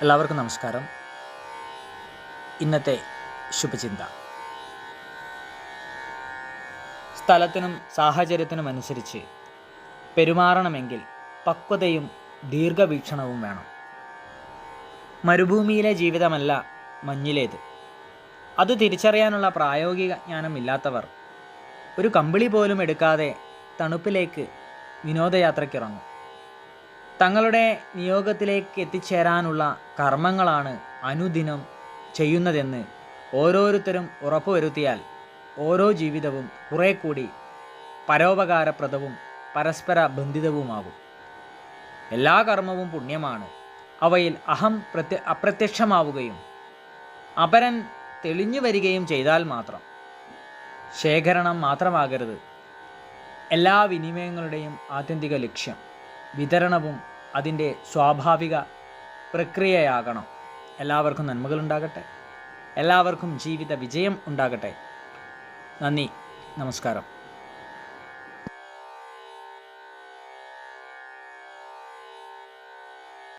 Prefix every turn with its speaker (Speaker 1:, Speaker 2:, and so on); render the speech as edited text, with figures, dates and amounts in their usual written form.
Speaker 1: എല്ലാവർക്കും നമസ്കാരം. ഇന്നത്തെ ശുഭചിന്ത: സ്ഥലത്തിനും സാഹചര്യത്തിനും അനുസരിച്ച് പെരുമാറണമെങ്കിൽ പക്വതയും ദീർഘവീക്ഷണവും വേണം. മരുഭൂമിയിലെ ജീവിതമല്ല മഞ്ഞിലേത്. അത് തിരിച്ചറിയാനുള്ള പ്രായോഗിക ജ്ഞാനമില്ലാത്തവർ ഒരു കമ്പിളി പോലും എടുക്കാതെ തണുപ്പിലേക്ക് വിനോദയാത്രയ്ക്കിറങ്ങും. തങ്ങളുടെ നിയോഗത്തിലേക്ക് എത്തിച്ചേരാനുള്ള കർമ്മങ്ങളാണ് അനുദിനം ചെയ്യുന്നതെന്ന് ഓരോരുത്തരും ഉറപ്പുവരുത്തിയാൽ ഓരോ ജീവിതവും കുറേ കൂടി പരോപകാരപ്രദവും പരസ്പര ബന്ധിതവുമാകും. എല്ലാ കർമ്മവും പുണ്യമാണ്. അവയിൽ അഹം അപ്രത്യക്ഷമാവുകയും അപരൻ തെളിഞ്ഞു വരികയും ചെയ്താൽ മാത്രം. ശേഖരണം മാത്രമാകരുത് എല്ലാ വിനിമയങ്ങളുടെയും ആത്യന്തിക ലക്ഷ്യം. വിതരണവും അതിൻ്റെ സ്വാഭാവിക പ്രക്രിയയാകണം. എല്ലാവർക്കും നന്മകളുണ്ടാകട്ടെ. എല്ലാവർക്കും ജീവിത വിജയം ഉണ്ടാകട്ടെ. നന്ദി, നമസ്കാരം.